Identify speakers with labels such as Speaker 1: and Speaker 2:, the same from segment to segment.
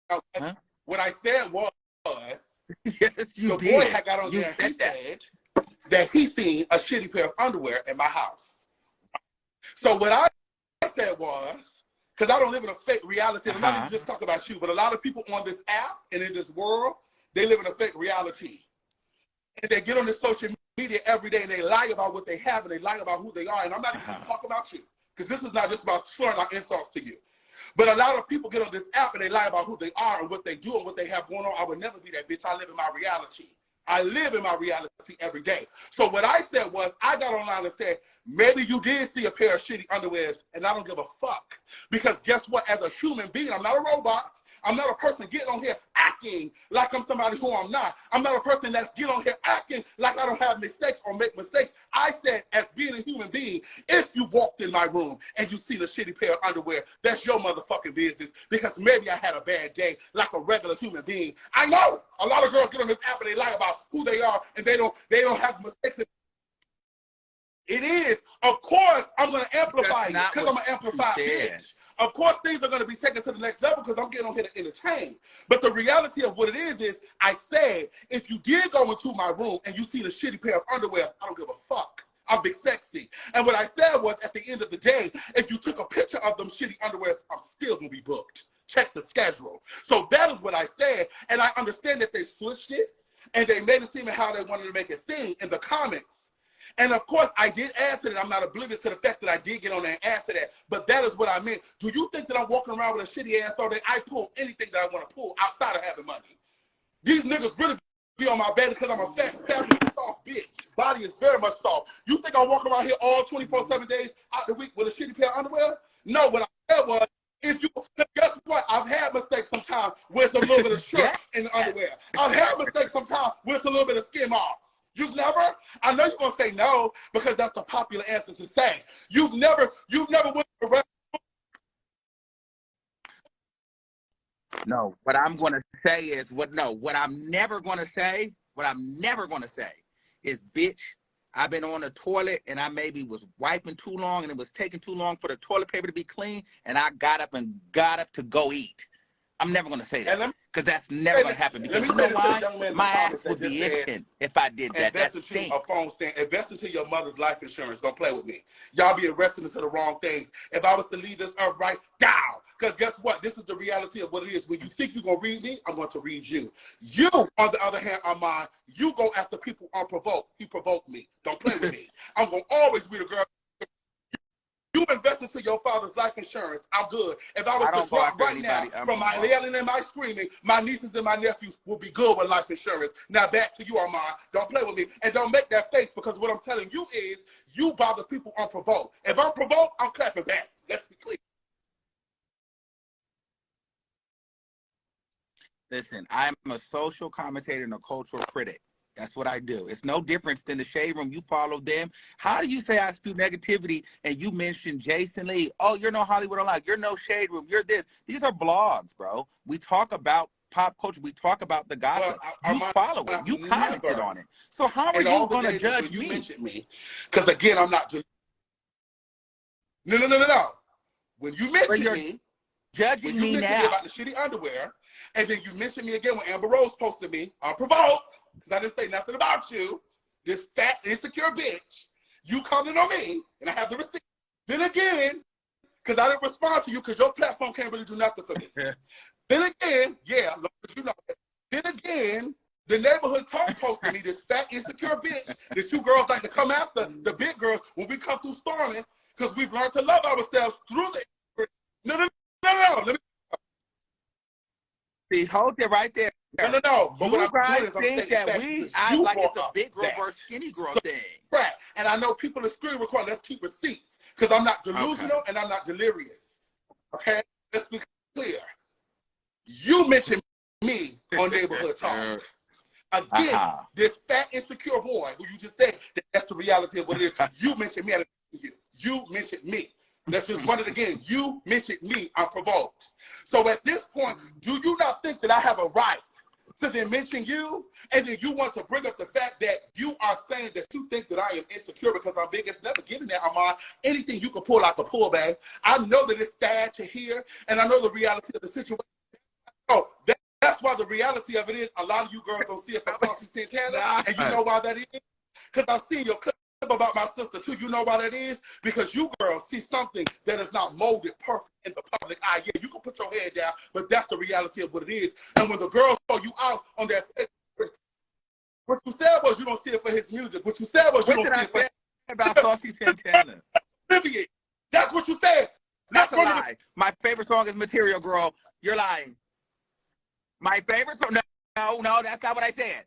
Speaker 1: Huh? What I said was,
Speaker 2: yes, you
Speaker 1: the
Speaker 2: did.
Speaker 1: boy had got on there and he said that he seen a shitty pair of underwear in my house. So what I said was, because I don't live in a fake reality, and I'm not even just talking about you, but a lot of people on this app and in this world, they live in a fake reality. And they get on this social media every day and they lie about what they have and they lie about who they are. And I'm not even just talking about you, because this is not just about slurring out insults to you. But a lot of people get on this app and they lie about who they are and what they do and what they have going on. I would never be that bitch. I live in my reality. I live in my reality every day. So what I said was, I got online and said, maybe you did see a pair of shitty underwears, and I don't give a fuck. Because guess what? As a human being, I'm not a robot. I'm not a person getting on here acting like I'm somebody who I'm not. I'm not a person that's getting on here acting like I don't have mistakes or make mistakes. I said, as being a human being, if you walked in my room and you seen a shitty pair of underwear, that's your motherfucking business, because maybe I had a bad day like a regular human being. I know a lot of girls get on this app and they lie about who they are and they don't have mistakes. It is. Of course, I'm going to amplify it because I'm an amplified bitch. Of course, things are going to be taken to the next level because I'm getting on here to entertain. But the reality of what it is I said, if you did go into my room and you see the shitty pair of underwear, I don't give a fuck. I'm big sexy. And what I said was, at the end of the day, if you took a picture of them shitty underwear, I'm still going to be booked. Check the schedule. So that is what I said. And I understand that they switched it and they made it seem how they wanted to make it seem in the comments. And of course, I did add to that. I'm not oblivious to the fact that I did get on there and add to that. But that is what I meant. Do you think that I'm walking around with a shitty ass all day? I pull anything that I want to pull outside of having money. These niggas really be on my bed because I'm a fabulous, soft bitch. Body is very much soft. You think I walk around here all 24/7 days out the week with a shitty pair of underwear? No, what I said was, guess what? I've had mistakes sometimes where it's a little bit of shirt in the underwear. I've had mistakes sometimes where it's a little bit of skin marks. You've never? I know you're gonna say no because that's a popular answer to say. You've never went to a restaurant.
Speaker 2: No, what I'm gonna say is what I'm never gonna say is, bitch, I've been on the toilet and I maybe was wiping too long and it was taking too long for the toilet paper to be clean and I got up to go eat. I'm never going to say that because that's never going to happen. Because you know why? My ass would be itching if I did that. That's a
Speaker 1: phone stand. Invest into your mother's life insurance. Don't play with me. Y'all be investing into the wrong things. If I was to leave this earth right down, because guess what? This is the reality of what it is. When you think you're going to read me, I'm going to read you. You, on the other hand, Armon, you go after people unprovoked. He provoked me. Don't play with me. I'm going to always be the girl. You invest into your father's life insurance, I'm good. If I was to drop right now from my yelling and my screaming, my nieces and my nephews will be good with life insurance. Now back to you, Armon. Don't play with me. And don't make that face, because what I'm telling you is you bother people unprovoked. If I'm provoked, I'm clapping back. Let's be clear.
Speaker 2: Listen, I'm a social commentator and a cultural critic. That's what I do. It's no difference than the Shade Room. You follow them. How do you say I spew negativity and you mention Jason Lee? Oh, you're no Hollywood Unlocked. You're no Shade Room. You're this. These are blogs, bro. We talk about pop culture. We talk about the gossip. Well, you follow it. You commented on it. So how are you going to judge me?
Speaker 1: You mentioned me. Because again, I'm not. No. When you mention me,
Speaker 2: judging me now
Speaker 1: about the shitty underwear, and then you mentioned me again when Amber Rose posted me unprovoked, because I didn't say nothing about you, this fat, insecure bitch. You commented on me, and I have the receipt. Then again, because I didn't respond to you, because your platform can't really do nothing for me. Then again, you know. Then again, the neighborhood talk posted me, this fat, insecure bitch that you girls like to come after, the big girls, when we come through storming, because we've learned to love ourselves through the... No. Let me...
Speaker 2: See, hold it right there.
Speaker 1: No. But
Speaker 2: you guys think that I like it's a big girl versus skinny girl thing.
Speaker 1: Right. And I know people are screen recording. Let's keep receipts. Because I'm not delusional and I'm not delirious. Okay? Let's be clear. You mentioned me on Neighborhood Talk. Again, this fat, insecure boy who you just said, that's the reality of what it is. You mentioned me. You mentioned me. Let's just run it again. You mentioned me unprovoked. So at this point, do you not think that I have a right to then mention you? And then you want to bring up the fact that you are saying that you think that I am insecure because I'm big. It's never given that, Armon. Anything you can pull out the pull bag. I know that it's sad to hear, and I know the reality of the situation. Oh, the reality of it is, a lot of you girls don't see it for Saucy Santana,
Speaker 2: Nah.
Speaker 1: and you know why that is? Because I've seen your clip about my sister too. You know why that is? Because you girls see something that is not molded perfect in the public eye. Yeah, you can put your head down, but that's the reality of what it is. And when the girls call you out on that, what you said was you don't see it for his music. What you said was you don't see it for
Speaker 2: about Saucy Santana.
Speaker 1: That's what you said.
Speaker 2: That's a lie. My favorite song is Material Girl. You're lying. My favorite song. No, that's not what I said.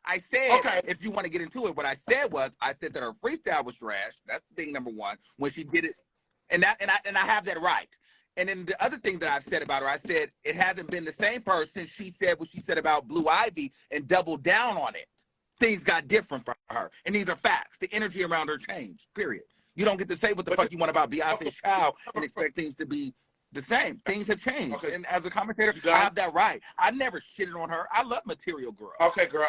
Speaker 2: I said, okay, if you want to get into it, what I said was, I said that her freestyle was trash. That's thing number one. When she did it, and I have that right. And then the other thing that I've said about her, I said it hasn't been the same for her since she said what she said about Blue Ivy and doubled down on it. Things got different for her, and these are facts. The energy around her changed. Period. You don't get to say what the fuck you want about Beyonce's child and expect things to be the same. Things have changed. Okay. And as a commentator, I have that right. I never shitted on her. I love Material Girl.
Speaker 1: Okay, girl.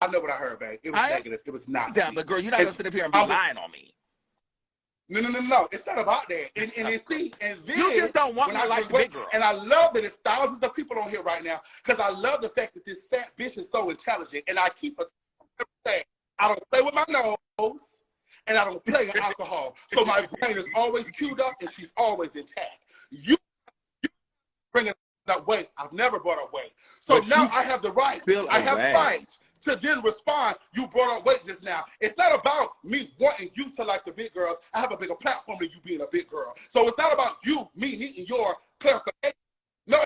Speaker 1: I know what I heard, babe. It was negative. It was not.
Speaker 2: Yeah, but girl, you're not going to sit up here and be lying on me.
Speaker 1: No. It's not about that. And then
Speaker 2: you just don't want me to like the big girl.
Speaker 1: And I love that it's thousands of people on here right now because I love the fact that this fat bitch is so intelligent. And I keep everything. I don't play with my nose. And I don't play with alcohol. So my brain is always queued up and she's always intact. You bring up weight. I've never brought up weight. So but now I have the right. I have the right to then respond. You brought up weight just now. It's not about me wanting you to like the big girls. I have a bigger platform than you being a big girl. So it's not about me needing your clarification. No,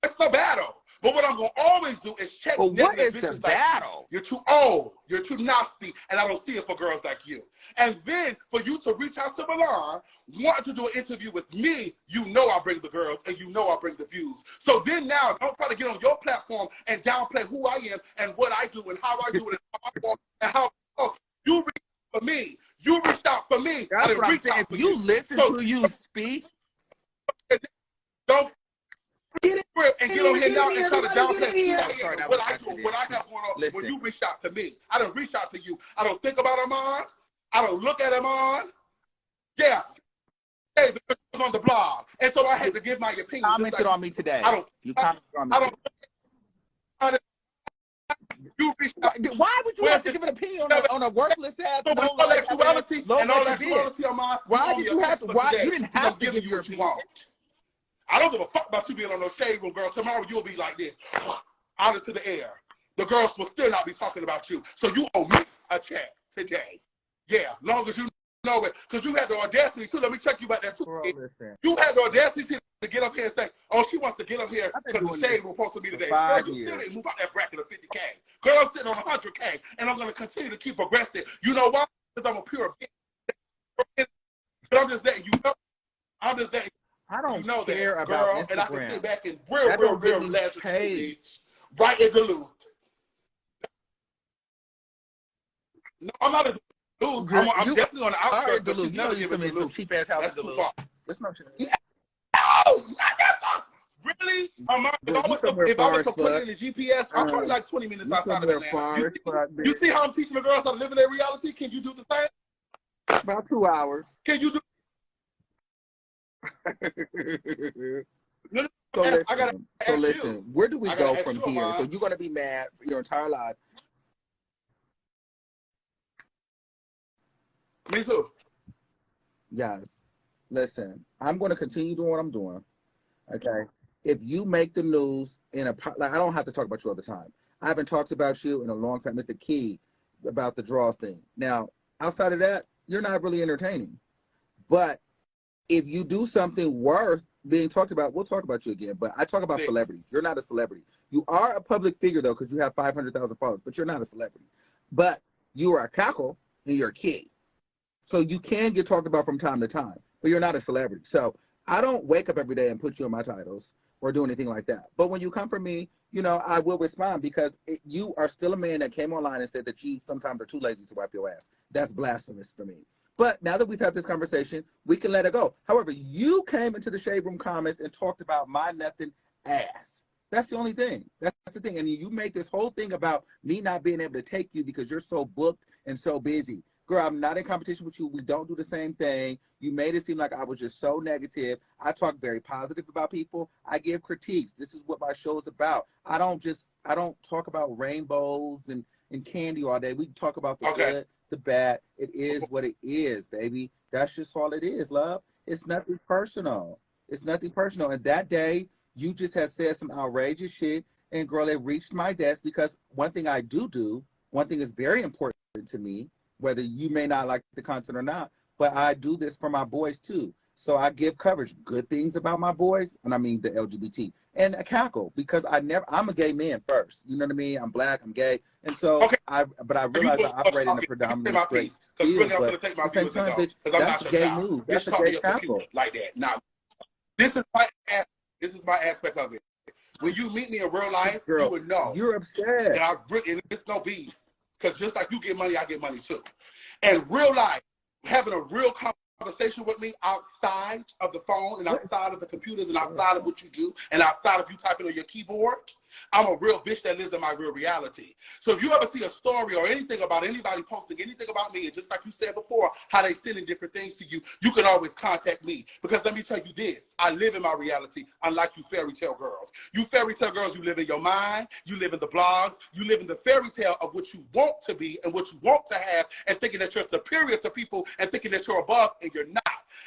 Speaker 1: it's no battle. But what I'm going to always do is check negative bitches like you. You're too old. You're too nasty. And I don't see it for girls like you. And then for you to reach out to Milan, want to do an interview with me, you know I bring the girls and you know I bring the views. So then now, don't try to get on your platform and downplay who I am and what I do and how I do it and how I walk and how you reached out for me. You reached out for me.
Speaker 2: That's what I'm saying. If you listen to you speak,
Speaker 1: don't get it and get on here now and try to downplay what I do, what I have going on when you reach out to me. I don't reach out to you. I don't think about Armon. I don't look at Armon. Yeah. Hey, because it was on the blog. And so I had to give my opinion.
Speaker 2: Commented on me today. You commented on me. You reached out. Why would you have to give an opinion on a worthless ass?
Speaker 1: So all actuality and all actuality on mine.
Speaker 2: Why did you have to? Why you didn't have to give your opinion?
Speaker 1: I don't give a fuck about you being on no shade room, girl. Tomorrow you'll be like this, out into the air. The girls will still not be talking about you. So you owe me a check today. Yeah, long as you know it. Because you had the audacity, too. Let me check you about that, too. You had the audacity to get up here and say, oh, she wants to get up here because the shade room supposed to be today. Girl, you still didn't move out that bracket of 50K. Girl, I'm sitting on 100K, and I'm going to continue to keep progressing. You know why? Because I'm a pure bitch. But I'm just letting you know. I'm just letting
Speaker 2: I don't
Speaker 1: you know
Speaker 2: care
Speaker 1: that,
Speaker 2: about
Speaker 1: girl,
Speaker 2: Instagram.
Speaker 1: and I can sit back and real laugh at you, right in Duluth. No, I'm not in Duluth. I'm definitely on the outskirts, but she's never giving me some cheap ass house. That's too far.
Speaker 2: That's not true.
Speaker 1: No, not that far. Really? If I was to put it in the GPS, I'm probably like 20 minutes outside of Atlanta. You see how I'm teaching the girls how to live in their reality? Can you do the same?
Speaker 2: About 2 hours.
Speaker 1: Can you do?
Speaker 2: So listen, where do we go from here? So you're gonna be mad for your entire life.
Speaker 1: Me too.
Speaker 2: Yes. Listen, I'm gonna continue doing what I'm doing. Okay. If you make the news in a like, I don't have to talk about you all the time. I haven't talked about you in a long time. Mr. Key about the draws thing. Now, outside of that, you're not really entertaining. But if you do something worth being talked about, we'll talk about you again. But I talk about celebrities. You're not a celebrity. You are a public figure, though, because you have 500,000 followers, but you're not a celebrity. But you are a cackle, and you're a kid. So you can get talked about from time to time, but you're not a celebrity. So I don't wake up every day and put you on my titles or do anything like that. But when you come for me, you know, I will respond because you are still a man that came online and said that you sometimes are too lazy to wipe your ass. That's blasphemous for me. But now that we've had this conversation, we can let it go. However, you came into the Shade Room comments and talked about my nothing ass. That's the only thing. That's the thing. And you make this whole thing about me not being able to take you because you're so booked and so busy. girl, I'm not in competition with you. We don't do the same thing. You made it seem like I was just so negative. I talk very positive about people. I give critiques. This is what my show is about. I don't talk about rainbows and candy all day. We talk about the good, the bad. It is what it is, baby. That's just all it is, love. It's nothing personal. It's nothing personal. And that day, you just had said some outrageous shit. And girl, it reached my desk because one thing I do, one thing is very important to me, whether you may not like the content or not, but I do this for my boys too. So I give coverage, good things about my boys, and I mean the LGBT, and a cackle, because I'm a gay man first. You know what I mean? I'm black, I'm gay. And so I realize I operate in a predominantly straight field, but at the same time, bitch, that's gay news. That's a gay cackle.
Speaker 1: Like that. Now, this is my aspect of it. When you meet me in real life, girl, you would know.
Speaker 2: You're upset.
Speaker 1: That and it's no beef. Because just like you get money, I get money too. And real life, having a real conversation with me outside of the phone and outside of the computers and outside of what you do and outside of you typing on your keyboard, I'm a real bitch that lives in my real reality. So if you ever see a story or anything about anybody posting anything about me, and just like you said before, how they sending different things to you, you can always contact me. Because let me tell you this, I live in my reality, unlike you fairy tale girls. You fairy tale girls, you live in your mind, you live in the blogs, you live in the fairy tale of what you want to be and what you want to have, and thinking that you're superior to people and thinking that you're above, and you're not.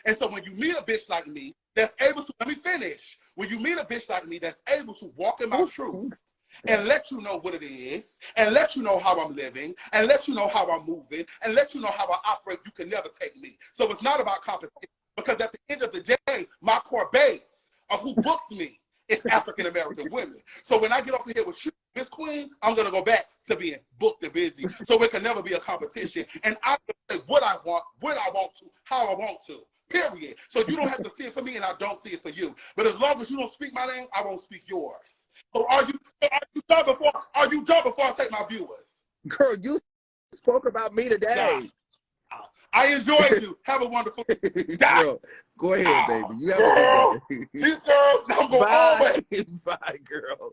Speaker 1: And so when you meet a bitch like me that's able to, let me finish. When you meet a bitch like me that's able to walk in my truth and let you know what it is, and let you know how I'm living, and let you know how I'm moving, and let you know how I operate, you can never take me. So it's not about competition, because at the end of the day, my core base of who books me is African-American women. So when I get up here with you, Miss Queen, I'm going to go back to being booked and busy. So it can never be a competition. And I can say what I want, when I want to, how I want to. Period. So you don't have to see it for me, and I don't see it for you. But as long as you don't speak my name, I won't speak yours. So are you done before I take my viewers?
Speaker 2: Girl, you spoke about me today.
Speaker 1: I enjoyed you. Have a wonderful day.
Speaker 2: Girl, go ahead, baby. You have a good day.
Speaker 1: These girls, I'm going always.
Speaker 2: Bye, girl.